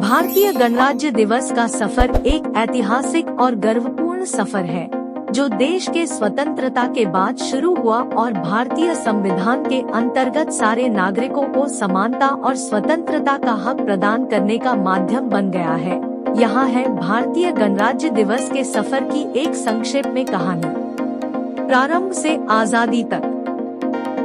भारतीय गणराज्य दिवस का सफर एक ऐतिहासिक और गर्वपूर्ण सफर है जो देश के स्वतंत्रता के बाद शुरू हुआ और भारतीय संविधान के अंतर्गत सारे नागरिकों को समानता और स्वतंत्रता का हक प्रदान करने का माध्यम बन गया है। यहाँ है भारतीय गणराज्य दिवस के सफर की एक संक्षेप में कहानी। प्रारंभ से आजादी तक।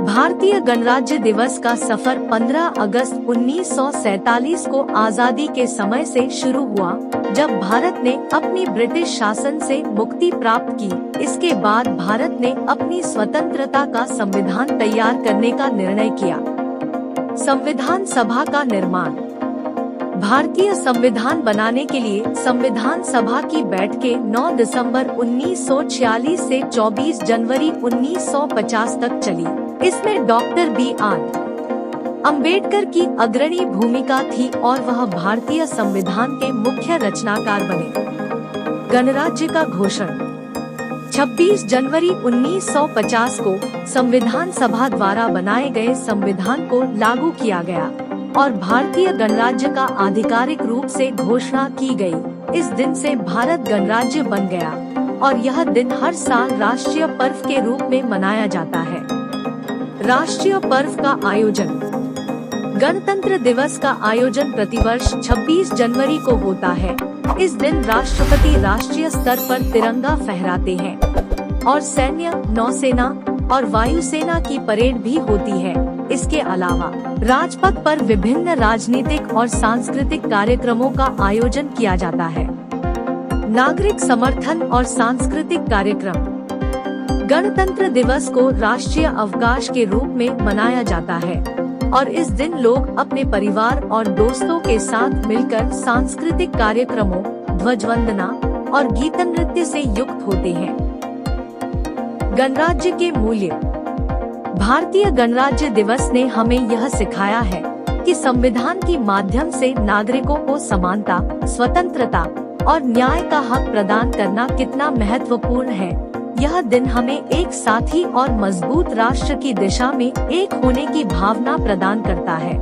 भारतीय गणराज्य दिवस का सफर 15 अगस्त 1947 को आजादी के समय से शुरू हुआ, जब भारत ने अपनी ब्रिटिश शासन से मुक्ति प्राप्त की। इसके बाद भारत ने अपनी स्वतंत्रता का संविधान तैयार करने का निर्णय किया। संविधान सभा का निर्माण। भारतीय संविधान बनाने के लिए संविधान सभा की बैठकें 9 दिसंबर 1946 से 24 जनवरी 1950 तक चली। इसमें डॉक्टर B.R. अम्बेडकर की अग्रणी भूमिका थी और वह भारतीय संविधान के मुख्य रचनाकार बने। गणराज्य का घोषण। 26 जनवरी 1950 को संविधान सभा द्वारा बनाए गए संविधान को लागू किया गया और भारतीय गणराज्य का आधिकारिक रूप से घोषणा की गई। इस दिन से भारत गणराज्य बन गया और यह दिन हर साल राष्ट्रीय पर्व के रूप में मनाया जाता है। राष्ट्रीय पर्व का आयोजन। गणतंत्र दिवस का आयोजन प्रतिवर्ष 26 जनवरी को होता है। इस दिन राष्ट्रपति राष्ट्रीय स्तर पर तिरंगा फहराते हैं और सैन्य, नौसेना और वायुसेना की परेड भी होती है। इसके अलावा राजपथ पर विभिन्न राजनीतिक और सांस्कृतिक कार्यक्रमों का आयोजन किया जाता है। नागरिक समर्थन और सांस्कृतिक कार्यक्रम। गणतंत्र दिवस को राष्ट्रीय अवकाश के रूप में मनाया जाता है और इस दिन लोग अपने परिवार और दोस्तों के साथ मिलकर सांस्कृतिक कार्यक्रमों, ध्वजवंदना और गीत नृत्य से युक्त होते हैं। गणराज्य के मूल्य। भारतीय गणराज्य दिवस ने हमें यह सिखाया है कि संविधान के माध्यम से नागरिकों को समानता, स्वतंत्रता और न्याय का हक प्रदान करना कितना महत्वपूर्ण है। यह दिन हमें एक साथी और मजबूत राष्ट्र की दिशा में एक होने की भावना प्रदान करता है।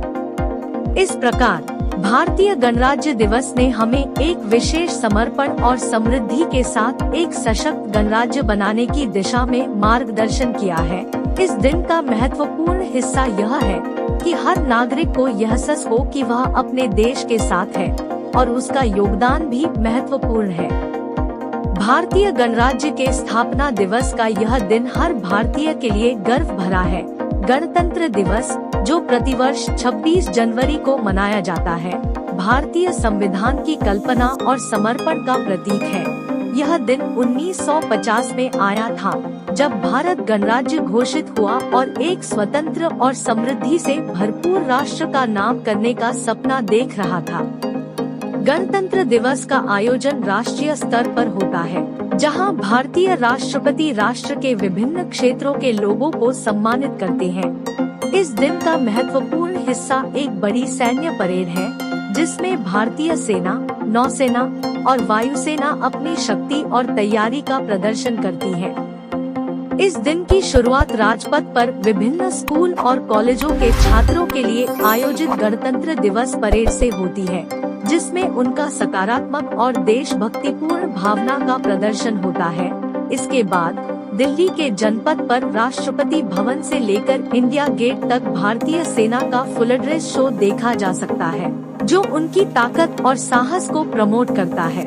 इस प्रकार भारतीय गणराज्य दिवस ने हमें एक विशेष समर्पण और समृद्धि के साथ एक सशक्त गणराज्य बनाने की दिशा में मार्गदर्शन किया है। इस दिन का महत्वपूर्ण हिस्सा यह है कि हर नागरिक को यह एहसास हो कि वह अपने देश के साथ है और उसका योगदान भी महत्वपूर्ण है। भारतीय गणराज्य के स्थापना दिवस का यह दिन हर भारतीय के लिए गर्व भरा है। गणतंत्र दिवस, जो प्रतिवर्ष 26 जनवरी को मनाया जाता है, भारतीय संविधान की कल्पना और समर्पण का प्रतीक है। यह दिन 1950 में आया था, जब भारत गणराज्य घोषित हुआ और एक स्वतंत्र और समृद्धि से भरपूर राष्ट्र का नाम करने का सपना देख रहा था। गणतंत्र दिवस का आयोजन राष्ट्रीय स्तर पर होता है, जहां भारतीय राष्ट्रपति राष्ट्र के विभिन्न क्षेत्रों के लोगों को सम्मानित करते हैं। इस दिन का महत्वपूर्ण हिस्सा एक बड़ी सैन्य परेड है, जिसमें भारतीय सेना, नौसेना और वायुसेना अपनी शक्ति और तैयारी का प्रदर्शन करती है। इस दिन की शुरुआत राजपथ पर विभिन्न स्कूल और कॉलेजों के छात्रों के लिए आयोजित गणतंत्र दिवस परेड से होती है, जिसमें उनका सकारात्मक और देशभक्तिपूर्ण भावना का प्रदर्शन होता है। इसके बाद दिल्ली के जनपथ पर राष्ट्रपति भवन से लेकर इंडिया गेट तक भारतीय सेना का फुल ड्रेस शो देखा जा सकता है, जो उनकी ताकत और साहस को प्रमोट करता है।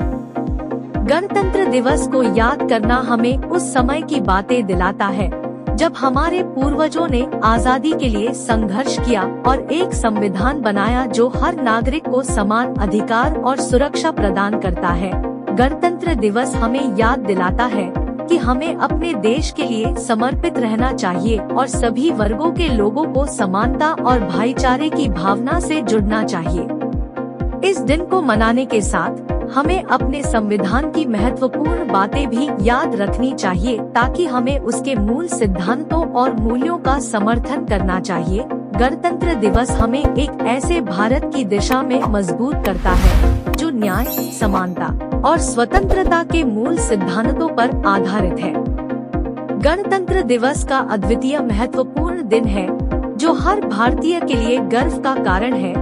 गणतंत्र दिवस को याद करना हमें उस समय की बातें दिलाता है जब हमारे पूर्वजों ने आजादी के लिए संघर्ष किया और एक संविधान बनाया जो हर नागरिक को समान अधिकार और सुरक्षा प्रदान करता है। गणतंत्र दिवस हमें याद दिलाता है कि हमें अपने देश के लिए समर्पित रहना चाहिए और सभी वर्गों के लोगों को समानता और भाईचारे की भावना से जुड़ना चाहिए। इस दिन को मनाने के साथ हमें अपने संविधान की महत्वपूर्ण बातें भी याद रखनी चाहिए, ताकि हमें उसके मूल सिद्धांतों और मूल्यों का समर्थन करना चाहिए। गणतंत्र दिवस हमें एक ऐसे भारत की दिशा में मजबूत करता है जो न्याय, समानता और स्वतंत्रता के मूल सिद्धांतों पर आधारित है। गणतंत्र दिवस का अद्वितीय महत्वपूर्ण दिन है, जो हर भारतीय के लिए गर्व का कारण है।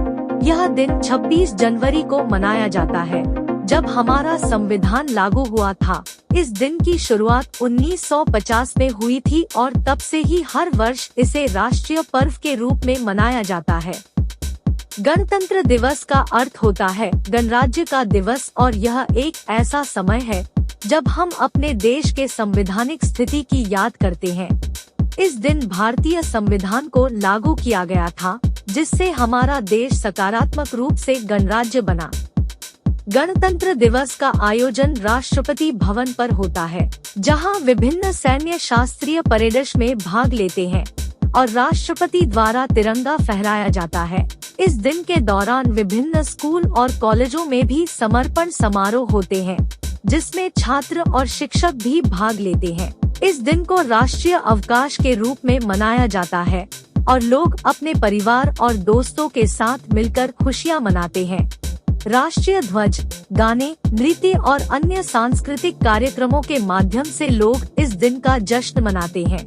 यह दिन 26 जनवरी को मनाया जाता है, जब हमारा संविधान लागू हुआ था। इस दिन की शुरुआत 1950 में हुई थी और तब से ही हर वर्ष इसे राष्ट्रीय पर्व के रूप में मनाया जाता है। गणतंत्र दिवस का अर्थ होता है गणराज्य का दिवस, और यह एक ऐसा समय है जब हम अपने देश के संवैधानिक स्थिति की याद करते हैं। इस दिन भारतीय संविधान को लागू किया गया था, जिससे हमारा देश सकारात्मक रूप से गणराज्य बना। गणतंत्र दिवस का आयोजन राष्ट्रपति भवन पर होता है, जहां विभिन्न सैन्य शास्त्रीय परेड्स में भाग लेते हैं और राष्ट्रपति द्वारा तिरंगा फहराया जाता है। इस दिन के दौरान विभिन्न स्कूल और कॉलेजों में भी समर्पण समारोह होते हैं, जिसमें छात्र और शिक्षक भी भाग लेते हैं। इस दिन को राष्ट्रीय अवकाश के रूप में मनाया जाता है और लोग अपने परिवार और दोस्तों के साथ मिलकर खुशियां मनाते हैं। राष्ट्रीय ध्वज, गाने, नृत्य और अन्य सांस्कृतिक कार्यक्रमों के माध्यम से लोग इस दिन का जश्न मनाते हैं।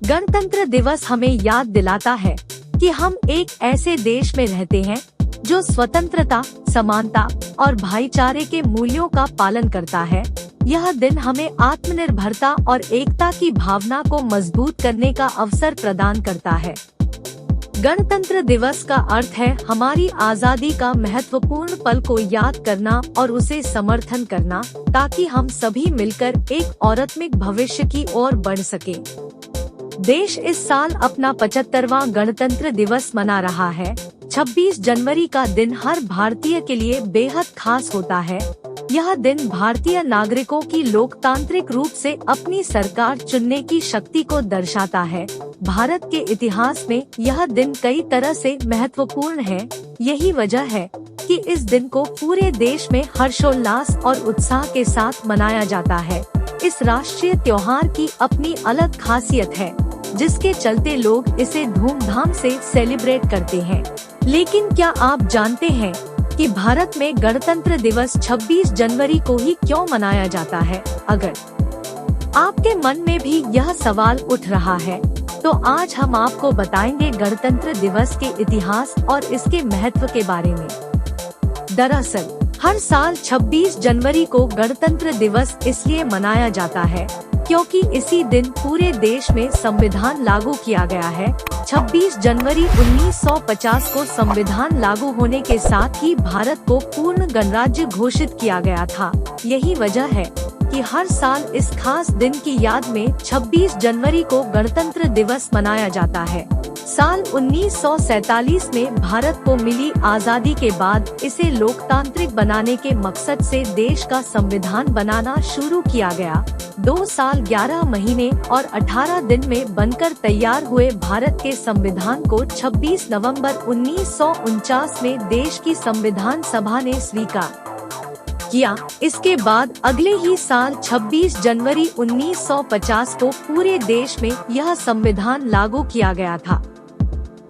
गणतंत्र दिवस हमें याद दिलाता है कि हम एक ऐसे देश में रहते हैं जो स्वतंत्रता, समानता और भाईचारे के मूल्यों का पालन करता है। यह दिन हमें आत्मनिर्भरता और एकता की भावना को मजबूत करने का अवसर प्रदान करता है। गणतंत्र दिवस का अर्थ है हमारी आजादी का महत्वपूर्ण पल को याद करना और उसे समर्थन करना, ताकि हम सभी मिलकर एक औरत्मिक भविष्य की ओर बढ़ सके। देश इस साल अपना 75वां गणतंत्र दिवस मना रहा है। 26 जनवरी का दिन हर भारतीय के लिए बेहद खास होता है। यह दिन भारतीय नागरिकों की लोकतांत्रिक रूप से अपनी सरकार चुनने की शक्ति को दर्शाता है। भारत के इतिहास में यह दिन कई तरह से महत्वपूर्ण है। यही वजह है कि इस दिन को पूरे देश में हर्षोल्लास और उत्साह के साथ मनाया जाता है। इस राष्ट्रीय त्योहार की अपनी अलग खासियत है, जिसके चलते लोग इसे धूमधाम से सेलिब्रेट करते हैं। लेकिन क्या आप जानते हैं कि भारत में गणतंत्र दिवस 26 जनवरी को ही क्यों मनाया जाता है? अगर आपके मन में भी यह सवाल उठ रहा है, तो आज हम आपको बताएंगे गणतंत्र दिवस के इतिहास और इसके महत्व के बारे में। दरअसल हर साल 26 जनवरी को गणतंत्र दिवस इसलिए मनाया जाता है क्योंकि इसी दिन पूरे देश में संविधान लागू किया गया है। 26 जनवरी 1950 को संविधान लागू होने के साथ ही भारत को पूर्ण गणराज्य घोषित किया गया था। यही वजह है कि हर साल इस खास दिन की याद में 26 जनवरी को गणतंत्र दिवस मनाया जाता है। साल 1947 में भारत को मिली आजादी के बाद इसे लोकतांत्रिक बनाने के मकसद से देश का संविधान बनाना शुरू किया गया। 2 साल 11 महीने और 18 दिन में बनकर तैयार हुए भारत के संविधान को 26 नवंबर 1949 में देश की संविधान सभा ने स्वीकार किया। इसके बाद अगले ही साल 26 जनवरी 1950 को पूरे देश में यह संविधान लागू किया गया था।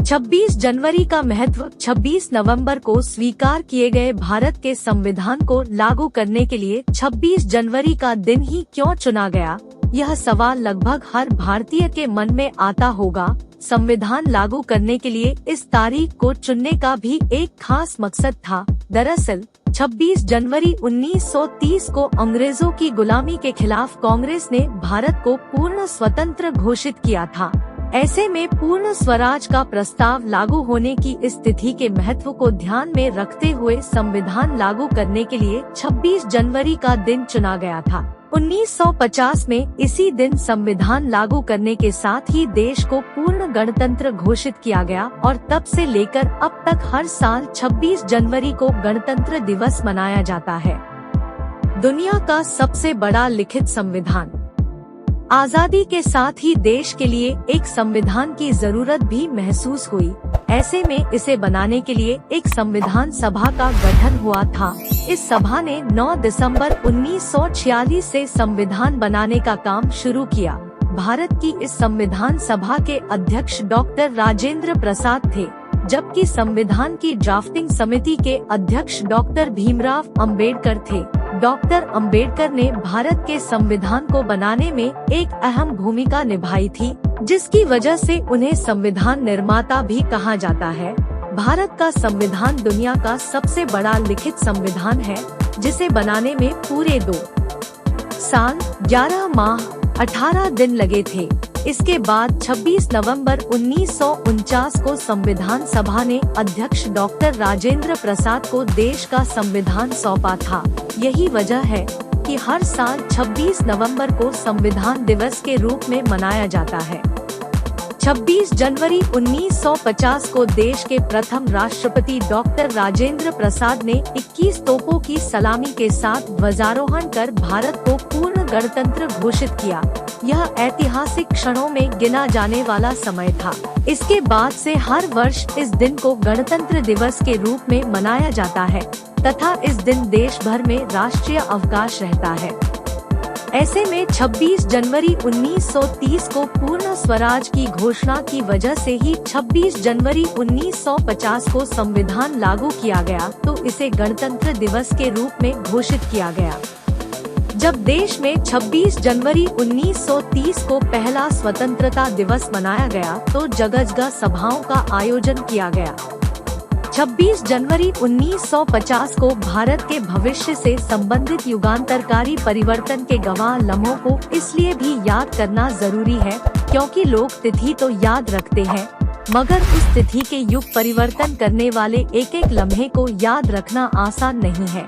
26 जनवरी का महत्व 26 नवंबर को स्वीकार किए गए भारत के संविधान को लागू करने के लिए 26 जनवरी का दिन ही क्यों चुना गया, यह सवाल लगभग हर भारतीय के मन में आता होगा। संविधान लागू करने के लिए इस तारीख को चुनने का भी एक खास मकसद था। दरअसल 26 जनवरी 1930 को अंग्रेजों की गुलामी के खिलाफ कांग्रेस ने भारत को पूर्ण स्वतंत्र घोषित किया था। ऐसे में पूर्ण स्वराज का प्रस्ताव लागू होने की स्थिति के महत्व को ध्यान में रखते हुए संविधान लागू करने के लिए 26 जनवरी का दिन चुना गया था। 1950 में इसी दिन संविधान लागू करने के साथ ही देश को पूर्ण गणतंत्र घोषित किया गया और तब से लेकर अब तक हर साल 26 जनवरी को गणतंत्र दिवस मनाया जाता है। दुनिया का सबसे बड़ा लिखित संविधान। आजादी के साथ ही देश के लिए एक संविधान की जरूरत भी महसूस हुई। ऐसे में इसे बनाने के लिए एक संविधान सभा का गठन हुआ था। इस सभा ने 9 दिसंबर 1946 से संविधान बनाने का काम शुरू किया। भारत की इस संविधान सभा के अध्यक्ष डॉक्टर राजेंद्र प्रसाद थे, जबकि संविधान की ड्राफ्टिंग समिति के अध्यक्ष डॉक्टर भीमराव अंबेडकर थे। डॉक्टर अंबेडकर ने भारत के संविधान को बनाने में एक अहम भूमिका निभाई थी, जिसकी वजह से उन्हें संविधान निर्माता भी कहा जाता है। भारत का संविधान दुनिया का सबसे बड़ा लिखित संविधान है, जिसे बनाने में पूरे 2 साल 11 माह 18 दिन लगे थे। इसके बाद 26 नवंबर 1949 को संविधान सभा ने अध्यक्ष डॉक्टर राजेंद्र प्रसाद को देश का संविधान सौंपा था। यही वजह है कि हर साल 26 नवंबर को संविधान दिवस के रूप में मनाया जाता है। 26 जनवरी 1950 को देश के प्रथम राष्ट्रपति डॉक्टर राजेंद्र प्रसाद ने 21 तोपों की सलामी के साथ ध्वजारोहण कर भारत को पूर्ण गणतंत्र घोषित किया। यह ऐतिहासिक क्षणों में गिना जाने वाला समय था। इसके बाद से हर वर्ष इस दिन को गणतंत्र दिवस के रूप में मनाया जाता है तथा इस दिन देश भर में राष्ट्रीय अवकाश रहता है। ऐसे में 26 जनवरी 1930 को पूर्ण स्वराज की घोषणा की वजह से ही 26 जनवरी 1950 को संविधान लागू किया गया, तो इसे गणतंत्र दिवस के रूप में घोषित किया गया। जब देश में 26 जनवरी 1930 को पहला स्वतंत्रता दिवस मनाया गया, तो जगह सभाओं का आयोजन किया गया। 26 जनवरी 1950 को भारत के भविष्य से संबंधित युगांतरकारी परिवर्तन के गवाह लम्हों को इसलिए भी याद करना जरूरी है क्योंकि लोग तिथि तो याद रखते हैं, मगर उस तिथि के युग परिवर्तन करने वाले एक एक लम्हे को याद रखना आसान नहीं है।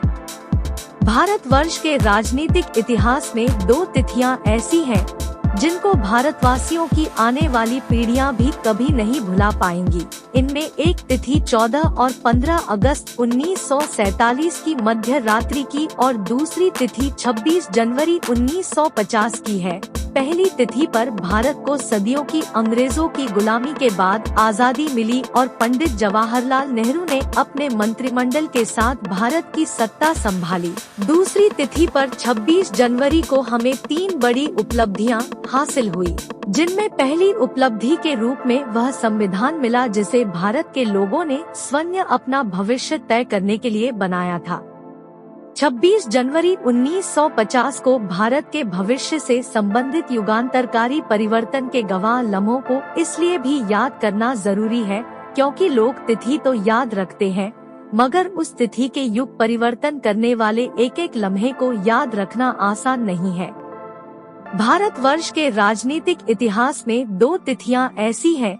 भारतवर्ष के राजनीतिक इतिहास में 2 तिथियां ऐसी हैं जिनको भारतवासियों की आने वाली पीढ़ियां भी कभी नहीं भुला पाएंगी। इनमें एक तिथि 14 और 15 अगस्त 1947 की मध्य रात्रि की और दूसरी तिथि 26 जनवरी 1950 की है। पहली तिथि पर भारत को सदियों की अंग्रेजों की गुलामी के बाद आजादी मिली और पंडित जवाहरलाल नेहरू ने अपने मंत्रिमंडल के साथ भारत की सत्ता संभाली। दूसरी तिथि पर 26 जनवरी को हमें 3 बड़ी उपलब्धियां हासिल हुई, जिनमें पहली उपलब्धि के रूप में वह संविधान मिला जिसे भारत के लोगों ने स्वयं अपना भविष्य तय करने के लिए बनाया था। 26 जनवरी 1950 को भारत के भविष्य से संबंधित युगांतरकारी परिवर्तन के गवाह लम्हों को इसलिए भी याद करना जरूरी है क्योंकि लोग तिथि तो याद रखते हैं, मगर उस तिथि के युग परिवर्तन करने वाले एक एक लम्हे को याद रखना आसान नहीं है। भारतवर्ष के राजनीतिक इतिहास में 2 तिथियां ऐसी हैं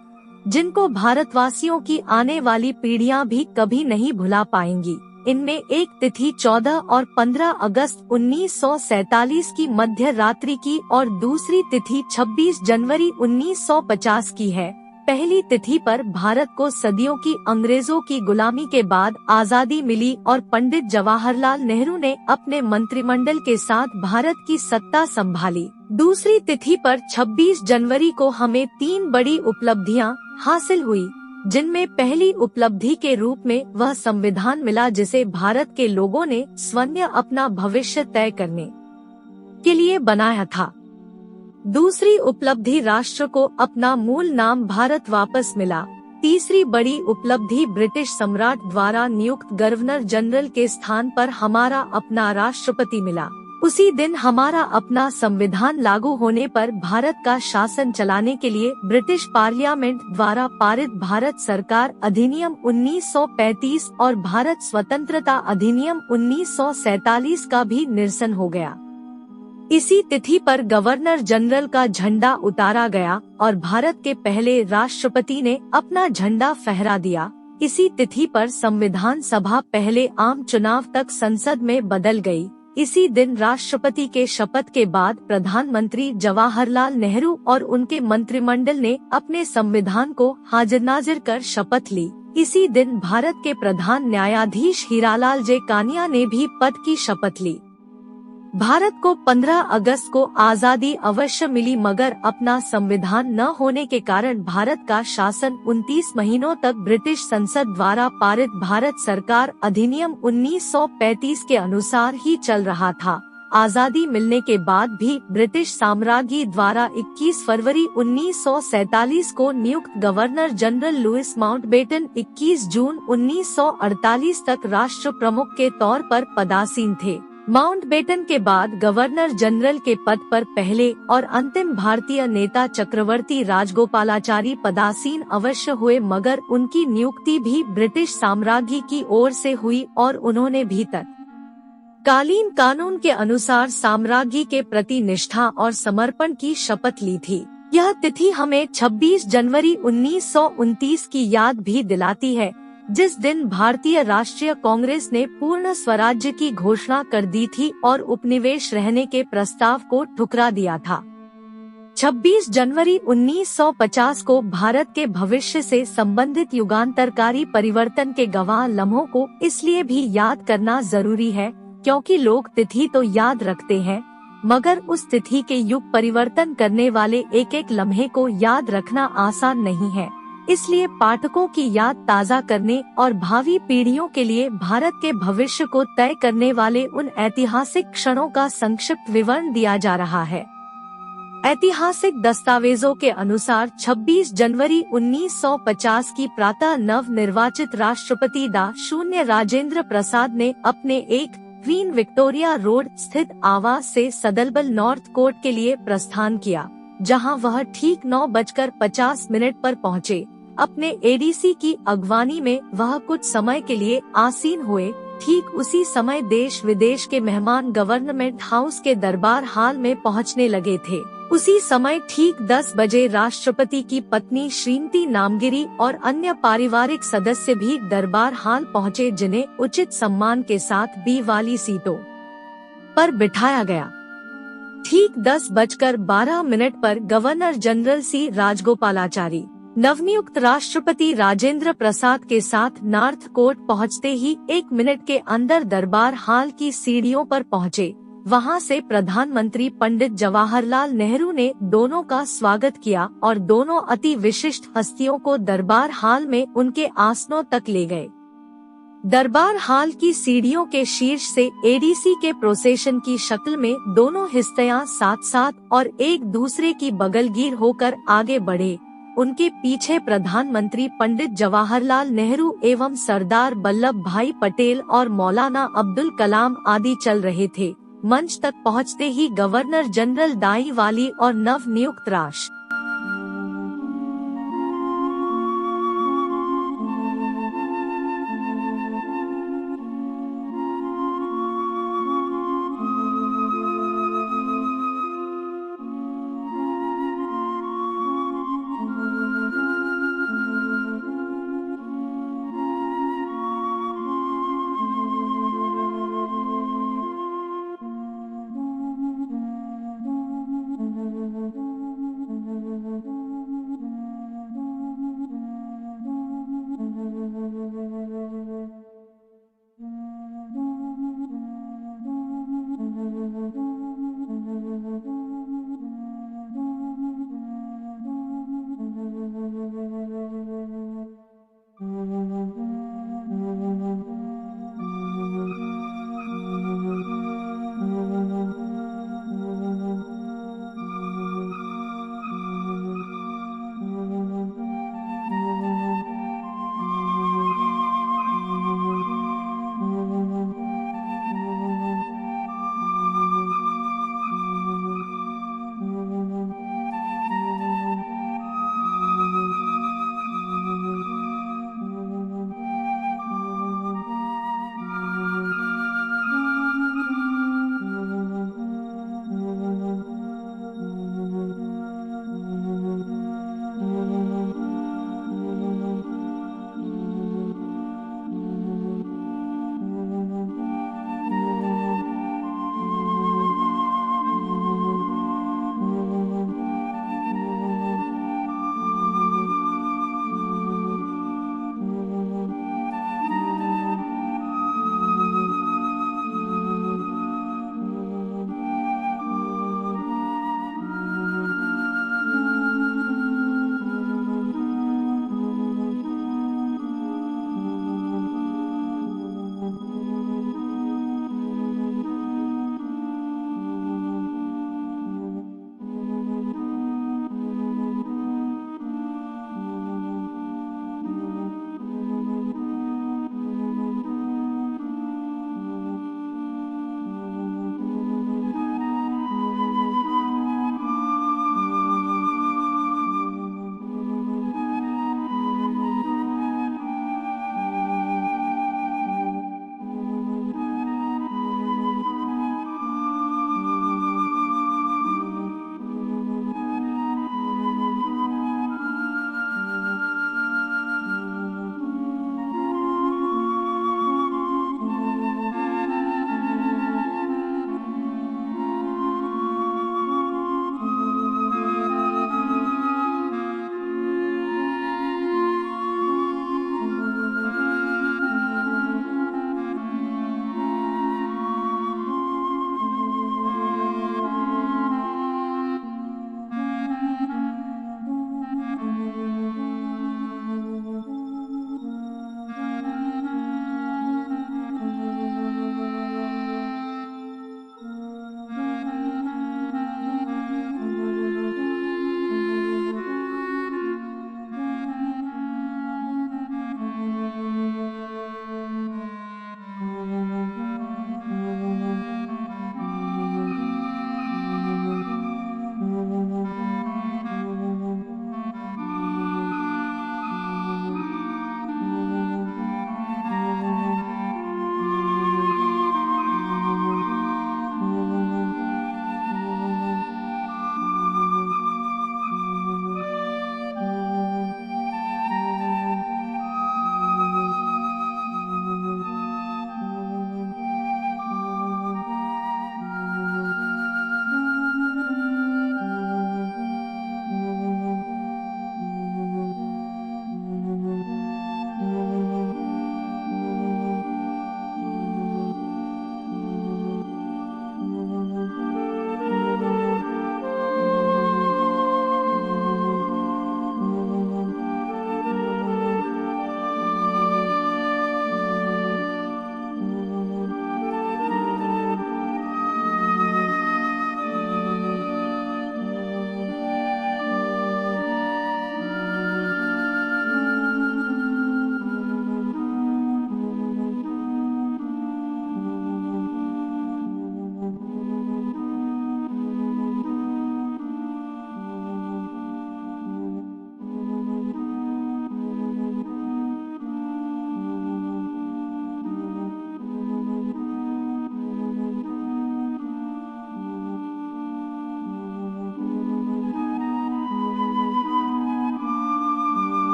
जिनको भारतवासियों की आने वाली पीढ़ियां भी कभी नहीं भुला पाएंगी। इनमें एक तिथि 14 और 15 अगस्त 1947 की मध्य रात्रि की और दूसरी तिथि 26 जनवरी 1950 की है। पहली तिथि पर भारत को सदियों की अंग्रेजों की गुलामी के बाद आजादी मिली और पंडित जवाहरलाल नेहरू ने अपने मंत्रिमंडल के साथ भारत की सत्ता संभाली। दूसरी तिथि पर 26 जनवरी को हमें 3 बड़ी उपलब्धियां हासिल हुई, जिनमें पहली उपलब्धि के रूप में वह संविधान मिला जिसे भारत के लोगों ने स्वयं अपना भविष्य तय करने के लिए बनाया था। दूसरी उपलब्धि राष्ट्र को अपना मूल नाम भारत वापस मिला। तीसरी बड़ी उपलब्धि ब्रिटिश सम्राट द्वारा नियुक्त गवर्नर जनरल के स्थान पर हमारा अपना राष्ट्रपति मिला। उसी दिन हमारा अपना संविधान लागू होने पर भारत का शासन चलाने के लिए ब्रिटिश पार्लियामेंट द्वारा पारित भारत सरकार अधिनियम 1935 और भारत स्वतंत्रता अधिनियम 1947 का भी निरसन हो गया। इसी तिथि पर गवर्नर जनरल का झंडा उतारा गया और भारत के पहले राष्ट्रपति ने अपना झंडा फहरा दिया। इसी तिथि पर संविधान सभा पहले आम चुनाव तक संसद में बदल गई। इसी दिन राष्ट्रपति के शपथ के बाद प्रधानमंत्री जवाहरलाल नेहरू और उनके मंत्रिमंडल ने अपने संविधान को हाजिर नाजिर कर शपथ ली। इसी दिन भारत के प्रधान न्यायाधीश हीरालाल जे कानिया ने भी पद की शपथ ली। भारत को 15 अगस्त को आजादी अवश्य मिली, मगर अपना संविधान न होने के कारण भारत का शासन 29 महीनों तक ब्रिटिश संसद द्वारा पारित भारत सरकार अधिनियम 1935 के अनुसार ही चल रहा था। आजादी मिलने के बाद भी ब्रिटिश साम्राज्य द्वारा 21 फरवरी 1947 को नियुक्त गवर्नर जनरल लुइस माउंटबेटन 21 जून 1948 तक राष्ट्र प्रमुख के तौर पर पदासीन थे। माउंटबेटन के बाद गवर्नर जनरल के पद पर पहले और अंतिम भारतीय नेता चक्रवर्ती राजगोपालाचारी पदासीन अवश्य हुए, मगर उनकी नियुक्ति भी ब्रिटिश साम्राज्य की ओर से हुई और उन्होंने भी तत्कालीन कानून के अनुसार साम्राज्य के प्रति निष्ठा और समर्पण की शपथ ली थी। यह तिथि हमें 26 जनवरी 1929 की याद भी दिलाती है, जिस दिन भारतीय राष्ट्रीय कांग्रेस ने पूर्ण स्वराज्य की घोषणा कर दी थी और उपनिवेश रहने के प्रस्ताव को ठुकरा दिया था। 26 जनवरी 1950 को भारत के भविष्य से संबंधित युगांतरकारी परिवर्तन के गवाह लम्हों को इसलिए भी याद करना जरूरी है क्योंकि लोग तिथि तो याद रखते हैं, मगर उस तिथि के युग परिवर्तन करने वाले एक एक लम्हे को याद रखना आसान नहीं है। इसलिए पाठकों की याद ताज़ा करने और भावी पीढ़ियों के लिए भारत के भविष्य को तय करने वाले उन ऐतिहासिक क्षणों का संक्षिप्त विवरण दिया जा रहा है। ऐतिहासिक दस्तावेजों के अनुसार 26 जनवरी 1950 की प्रातः नव निर्वाचित राष्ट्रपति डॉ. राजेंद्र प्रसाद ने अपने एक क्वीन विक्टोरिया रोड स्थित आवास से सदलबल नॉर्थ कोर्ट के लिए प्रस्थान किया, जहां वह ठीक 9:50 पर पहुंचे। अपने एडीसी की अगवानी में वह कुछ समय के लिए आसीन हुए। ठीक उसी समय देश विदेश के मेहमान गवर्नमेंट हाउस के दरबार हाल में पहुंचने लगे थे। उसी समय ठीक 10 बजे राष्ट्रपति की पत्नी श्रीमती नामगिरी और अन्य पारिवारिक सदस्य भी दरबार हाल पहुंचे, जिन्हें उचित सम्मान के साथ बी वाली सीटों पर बिठाया गया। ठीक 10:12 पर गवर्नर जनरल सी राजगोपालाचारी नवनियुक्त राष्ट्रपति राजेंद्र प्रसाद के साथ नॉर्थ कोर्ट पहुंचते ही 1 मिनट के अंदर दरबार हाल की सीढ़ियों पर पहुंचे। वहां से प्रधानमंत्री पंडित जवाहरलाल नेहरू ने दोनों का स्वागत किया और दोनों अति विशिष्ट हस्तियों को दरबार हाल में उनके आसनों तक ले गए। दरबार हाल की सीढ़ियों के शीर्ष से एडीसी के प्रोसेशन की शक्ल में दोनों हस्तियां साथ साथ और एक दूसरे की बगलगीर होकर आगे बढ़े। उनके पीछे प्रधानमंत्री पंडित जवाहरलाल नेहरू एवं सरदार वल्लभ भाई पटेल और मौलाना अब्दुल कलाम आदि चल रहे थे। मंच तक पहुंचते ही गवर्नर जनरल दाई वाली और नव नियुक्त राष्ट्रपति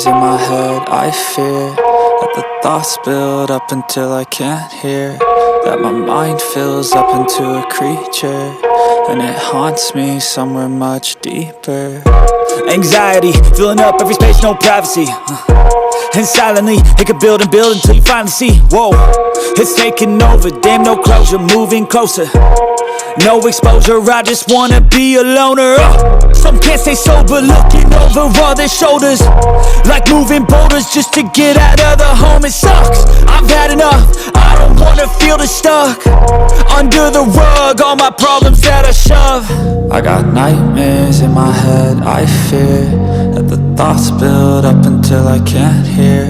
nightmares in my head, I fear that the thoughts build up until I can't hear, that my mind fills up into a creature, and it haunts me somewhere much deeper. Anxiety, filling up every space, no privacy. And silently, it could build and build until you finally see, whoa, it's taking over, damn, no closure, moving closer. No exposure, I just wanna be a loner. Some can't stay sober, looking over all their shoulders, like moving boulders just to get out of the home. It sucks, I've had enough, I don't wanna feel the stuck under the rug, all my problems that I shove. I got nightmares in my head, I fear that the thoughts build up until I can't hear,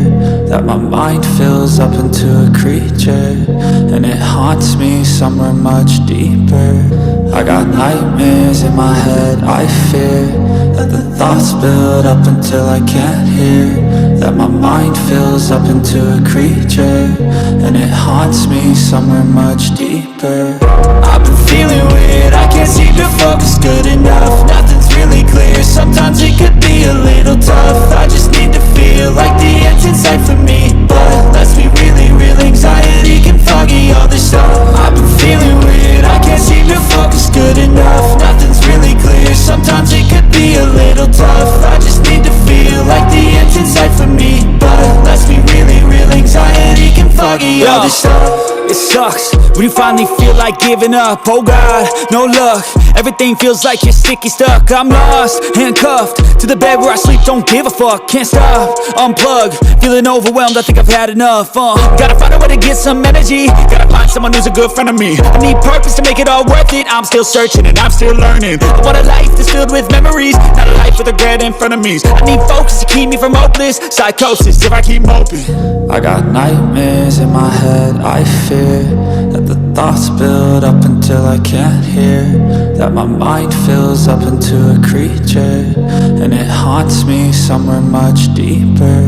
that my mind fills up into a creature, and it haunts me somewhere much deeper. I got nightmares in my head, I fear that the thoughts build up until I can't hear, that my mind fills up into a creature, and it haunts me somewhere much deeper. I've been feeling weird, I can't seem to focus good enough, nothing's really clear, sometimes it could be a little tough. I just need to feel like the end's in sight for me, but let's be really real, anxiety can foggy all this stuff. I've been feeling weird, I can't seem to focus good enough, nothing's really clear, sometimes it could be a little tough. I just need to feel like the end's in sight for me, but let's be really real, anxiety can foggy all this stuff. It sucks when you finally feel like giving up. Oh God, no luck, everything feels like you're sticky stuck. I'm lost, handcuffed to the bed where I sleep, don't give a fuck, can't stop, unplug, feeling overwhelmed, I think I've had enough. Gotta find a way to get some energy, gotta find someone who's a good friend of me. I need purpose to make it all worth it, I'm still searching and I'm still learning. I want a life that's filled with memories, not a life with regret and frenemies. I need focus to keep me from hopeless psychosis if I keep moping. I got nightmares in my head, I fear that the thoughts build up until I can't hear, that my mind fills up into a creature, and it haunts me somewhere much deeper.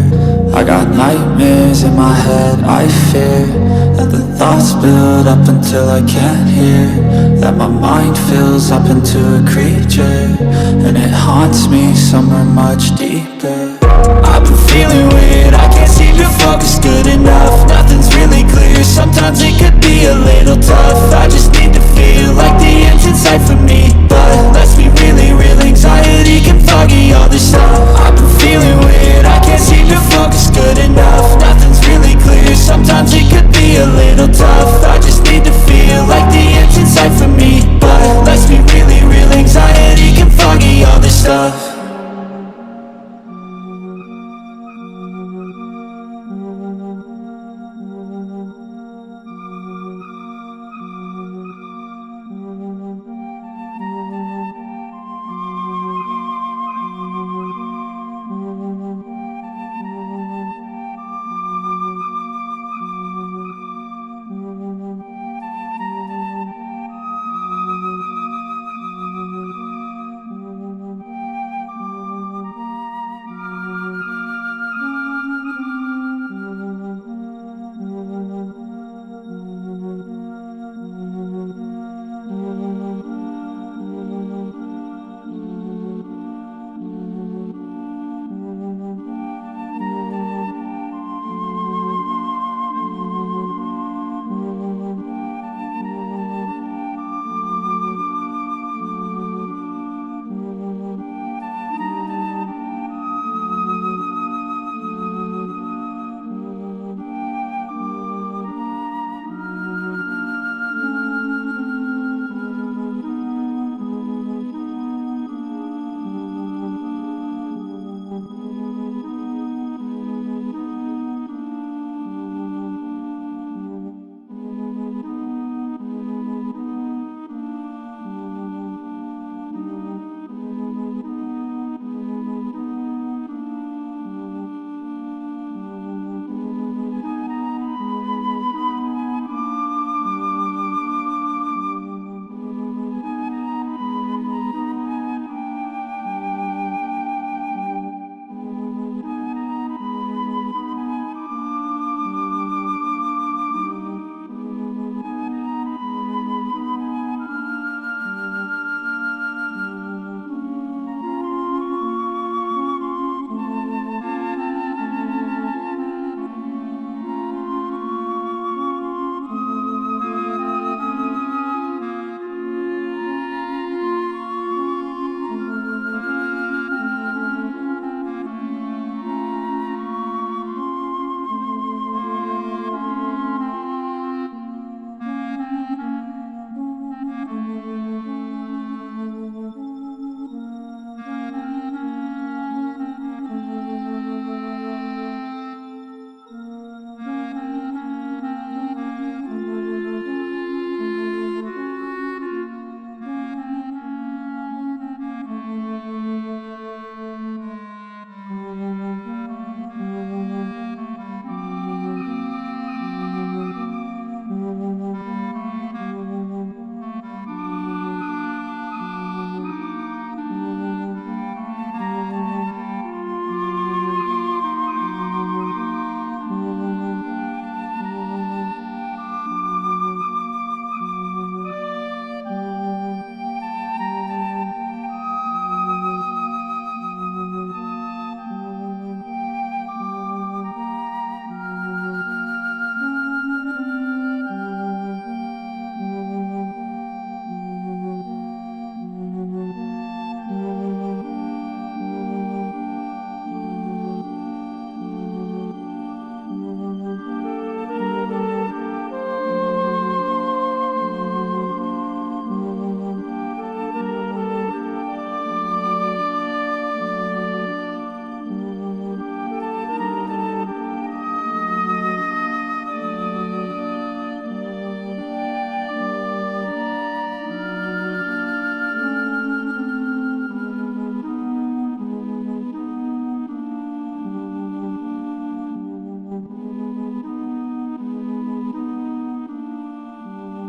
I got nightmares in my head, I fear that the thoughts build up until I can't hear, that my mind fills up into a creature, and it haunts me somewhere much deeper. I've been feeling weird, I can't seem to focus